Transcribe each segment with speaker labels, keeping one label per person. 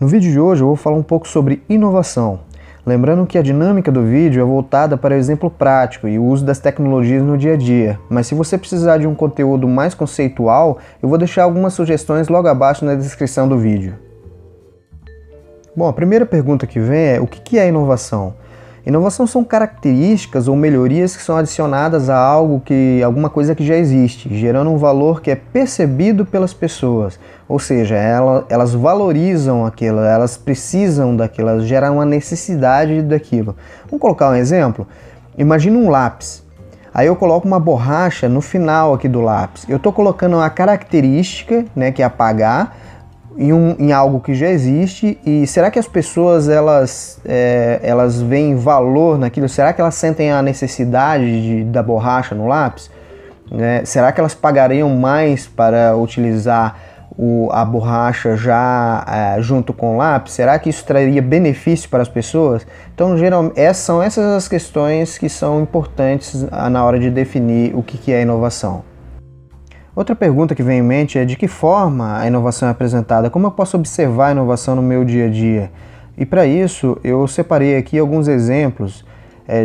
Speaker 1: No vídeo de hoje eu vou falar um pouco sobre inovação. Lembrando que a dinâmica do vídeo é voltada para o exemplo prático e o uso das tecnologias no dia a dia, mas se você precisar de um conteúdo mais conceitual, eu vou deixar algumas sugestões logo abaixo na descrição do vídeo. Bom, a primeira pergunta que vem é: o que é inovação? Inovação são características ou melhorias que são adicionadas a alguma coisa que já existe, gerando um valor que é percebido pelas pessoas. Ou seja, elas valorizam aquilo, elas precisam daquilo, elas geram uma necessidade daquilo. Vamos colocar um exemplo? Imagina um lápis. Aí eu coloco uma borracha no final aqui do lápis. Eu estou colocando uma característica, né, que é apagar, em algo que já existe. E será que as pessoas elas veem valor naquilo? Será que elas sentem a necessidade da borracha no lápis? Será que elas pagariam mais para utilizar a borracha já junto com o lápis? Será que isso traria benefício para as pessoas? Então, geralmente, são essas as questões que são importantes na hora de definir o que é inovação. Outra pergunta que vem em mente é: de que forma a inovação é apresentada? Como eu posso observar a inovação no meu dia a dia? E para isso eu separei aqui alguns exemplos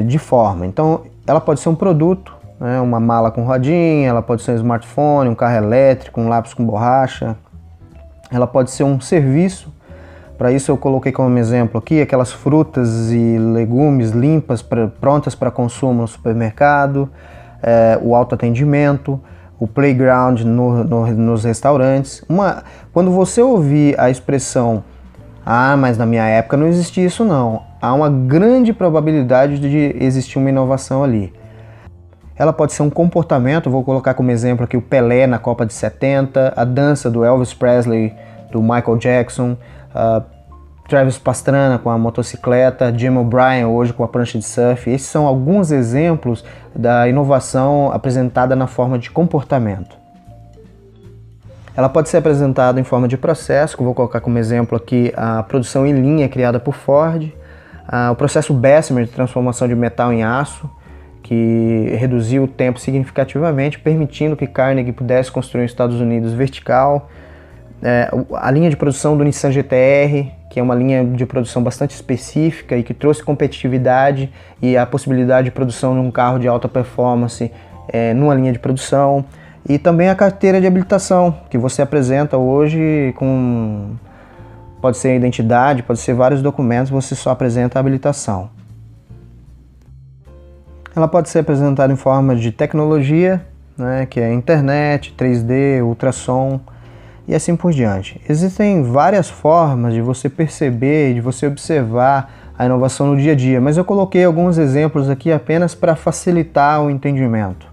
Speaker 1: de forma. Então, ela pode ser um produto, né, uma mala com rodinha, ela pode ser um smartphone, um carro elétrico, um lápis com borracha. Ela pode ser um serviço. Para isso eu coloquei como exemplo aqui aquelas frutas e legumes limpas, prontas para consumo no supermercado, o autoatendimento, o playground nos restaurantes. Quando você ouvir a expressão "ah, mas na minha época não existia isso não", há uma grande probabilidade de existir uma inovação ali. Ela pode ser um comportamento, vou colocar como exemplo aqui o Pelé na Copa de 70, a dança do Elvis Presley, do Michael Jackson, Travis Pastrana com a motocicleta, Jim O'Brien hoje com a prancha de surf. Esses são alguns exemplos da inovação apresentada na forma de comportamento. Ela pode ser apresentada em forma de processo, que eu vou colocar como exemplo aqui a produção em linha criada por Ford, o processo Bessemer de transformação de metal em aço, que reduziu o tempo significativamente, permitindo que Carnegie pudesse construir nos Estados Unidos vertical. A linha de produção do Nissan GT-R, que é uma linha de produção bastante específica e que trouxe competitividade e a possibilidade de produção de um carro de alta performance numa linha de produção. E também a carteira de habilitação, que você apresenta hoje pode ser a identidade, pode ser vários documentos, você só apresenta a habilitação. Ela pode ser apresentada em forma de tecnologia, né, que é internet, 3D, ultrassom e assim por diante. Existem várias formas de você perceber e de você observar a inovação no dia a dia, mas eu coloquei alguns exemplos aqui apenas para facilitar o entendimento.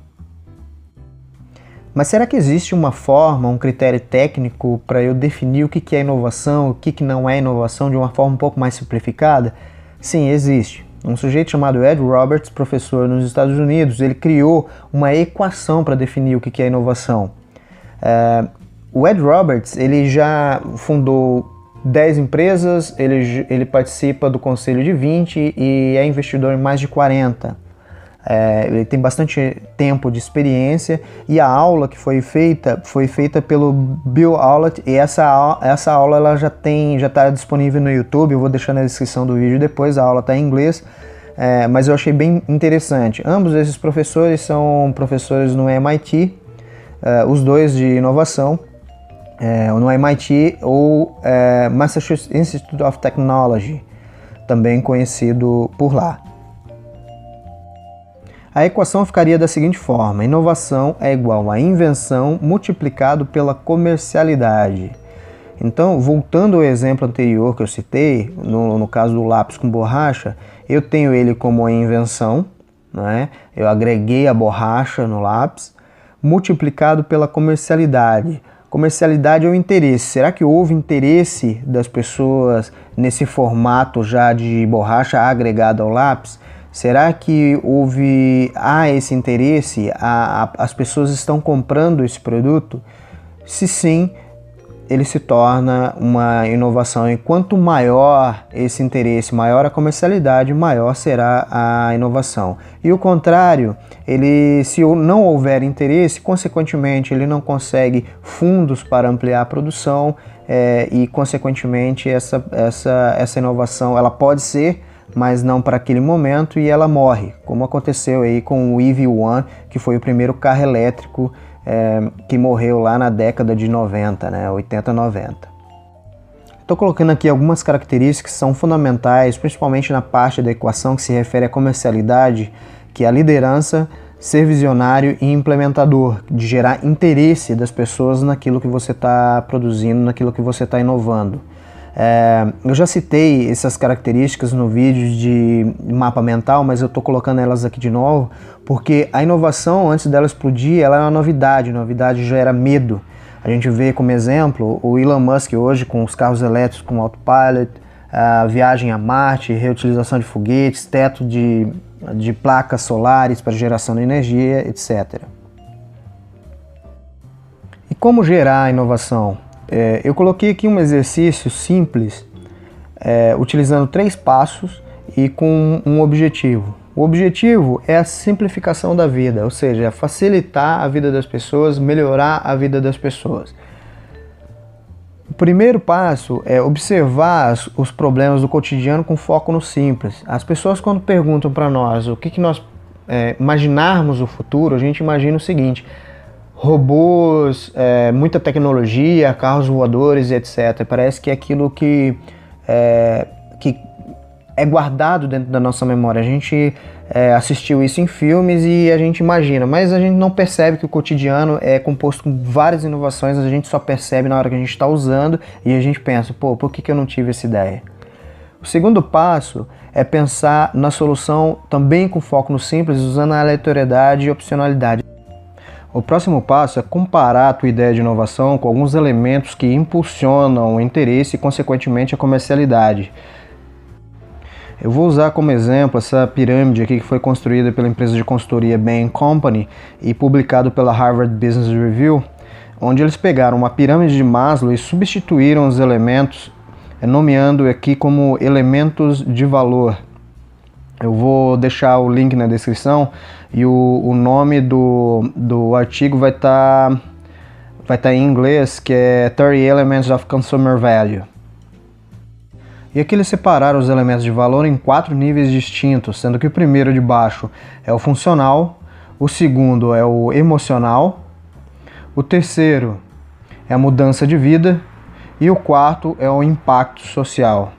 Speaker 1: Mas será que existe uma forma, um critério técnico para eu definir o que é inovação, o que não é inovação de uma forma um pouco mais simplificada? Sim, existe. Um sujeito chamado Ed Roberts, professor nos Estados Unidos, ele criou uma equação para definir o que é inovação. O Ed Roberts, ele já fundou 10 empresas, ele participa do conselho de 20 e é investidor em mais de 40. Ele tem bastante tempo de experiência e a aula que foi feita pelo Bill Howlett, e essa aula ela já está disponível no YouTube. Eu vou deixar na descrição do vídeo depois. A aula está em inglês, mas eu achei bem interessante. Ambos esses professores são professores no MIT, os dois de inovação, no MIT ou Massachusetts Institute of Technology, também conhecido por lá. A equação ficaria da seguinte forma: inovação é igual a invenção multiplicado pela comercialidade. Então, voltando ao exemplo anterior que eu citei, no caso do lápis com borracha, eu tenho ele como a invenção, né? Eu agreguei a borracha no lápis, multiplicado pela comercialidade. Comercialidade é o interesse. Será que houve interesse das pessoas nesse formato já de borracha agregada ao lápis? Será que há esse interesse? As pessoas estão comprando esse produto? Se sim, ele se torna uma inovação. E quanto maior esse interesse, maior a comercialidade, maior será a inovação. E o contrário, se não houver interesse, consequentemente ele não consegue fundos para ampliar a produção, e consequentemente essa inovação ela pode ser, mas não para aquele momento, e ela morre, como aconteceu aí com o EV1, que foi o primeiro carro elétrico que morreu lá na década de 90, né, 80, 90. Estou colocando aqui algumas características que são fundamentais, principalmente na parte da equação que se refere à comercialidade, que é a liderança, ser visionário e implementador, de gerar interesse das pessoas naquilo que você está produzindo, naquilo que você está inovando. Eu já citei essas características no vídeo de mapa mental, mas eu estou colocando elas aqui de novo, porque a inovação, antes dela explodir, ela é uma novidade gera medo. A gente vê como exemplo o Elon Musk hoje com os carros elétricos com autopilot, a viagem a Marte, reutilização de foguetes, teto de placas solares para geração de energia, etc. E como gerar a inovação? Eu coloquei aqui um exercício simples, utilizando 3 passos e com um objetivo. O objetivo é a simplificação da vida, ou seja, facilitar a vida das pessoas, melhorar a vida das pessoas. O primeiro passo é observar os problemas do cotidiano com foco no simples. As pessoas, quando perguntam para nós o que nós imaginarmos o futuro, a gente imagina o seguinte: robôs, muita tecnologia, carros voadores, etc. Parece que é aquilo que é guardado dentro da nossa memória. A gente assistiu isso em filmes e a gente imagina, mas a gente não percebe que o cotidiano é composto com várias inovações, a gente só percebe na hora que a gente está usando e a gente pensa, pô, por que eu não tive essa ideia? O segundo passo é pensar na solução também com foco no simples, usando a aleatoriedade e opcionalidade. O próximo passo é comparar a tua ideia de inovação com alguns elementos que impulsionam o interesse e, consequentemente, a comercialidade. Eu vou usar como exemplo essa pirâmide aqui que foi construída pela empresa de consultoria Bain & Company e publicado pela Harvard Business Review, onde eles pegaram uma pirâmide de Maslow e substituíram os elementos, nomeando aqui como elementos de valor. Eu vou deixar o link na descrição e o nome do artigo vai estar em inglês, que é 30 Elements of Consumer Value. E aqui eles separaram os elementos de valor em 4 níveis distintos, sendo que o primeiro de baixo é o funcional, o segundo é o emocional, o terceiro é a mudança de vida e o quarto é o impacto social.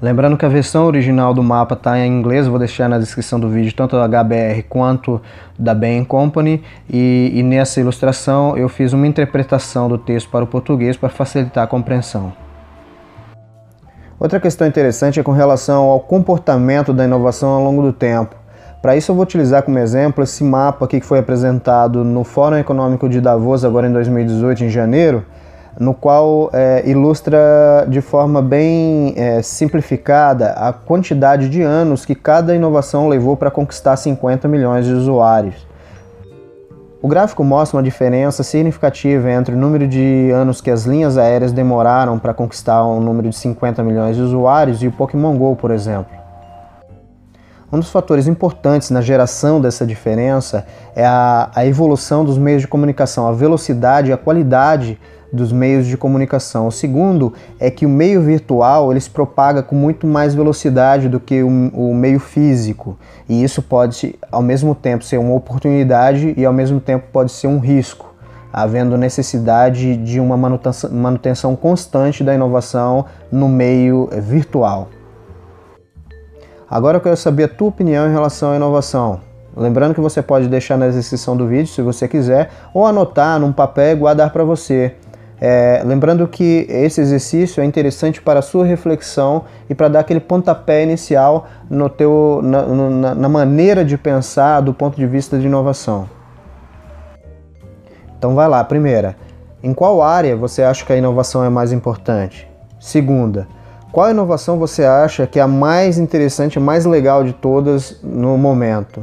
Speaker 1: Lembrando que a versão original do mapa está em inglês, vou deixar na descrição do vídeo tanto da HBR quanto da Bain & Company, e nessa ilustração eu fiz uma interpretação do texto para o português para facilitar a compreensão. Outra questão interessante é com relação ao comportamento da inovação ao longo do tempo. Para isso eu vou utilizar como exemplo esse mapa aqui que foi apresentado no Fórum Econômico de Davos agora em 2018, em janeiro, no qual ilustra de forma bem simplificada a quantidade de anos que cada inovação levou para conquistar 50 milhões de usuários. O gráfico mostra uma diferença significativa entre o número de anos que as linhas aéreas demoraram para conquistar um número de 50 milhões de usuários e o Pokémon GO, por exemplo. Um dos fatores importantes na geração dessa diferença é a evolução dos meios de comunicação, a velocidade e a qualidade dos meios de comunicação. O segundo é que o meio virtual ele se propaga com muito mais velocidade do que o meio físico, e isso pode ao mesmo tempo ser uma oportunidade e ao mesmo tempo pode ser um risco, havendo necessidade de uma manutenção constante da inovação no meio virtual. Agora eu quero saber a tua opinião em relação à inovação. Lembrando que você pode deixar na descrição do vídeo se você quiser, ou anotar num papel e guardar para você. Lembrando que esse exercício é interessante para a sua reflexão e para dar aquele pontapé inicial na maneira de pensar do ponto de vista de inovação. Então vai lá, primeira, em qual área você acha que a inovação é mais importante? Segunda, qual inovação você acha que é a mais interessante, a mais legal de todas no momento?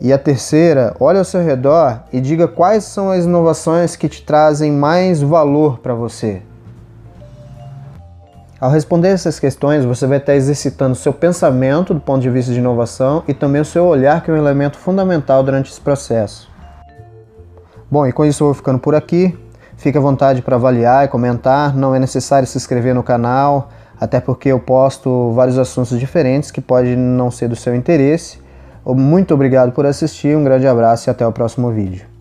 Speaker 1: E a terceira, olhe ao seu redor e diga quais são as inovações que te trazem mais valor para você. Ao responder essas questões, você vai estar exercitando o seu pensamento do ponto de vista de inovação e também o seu olhar, que é um elemento fundamental durante esse processo. Bom, e com isso eu vou ficando por aqui. Fique à vontade para avaliar e comentar, não é necessário se inscrever no canal, até porque eu posto vários assuntos diferentes que podem não ser do seu interesse. Muito obrigado por assistir, um grande abraço e até o próximo vídeo.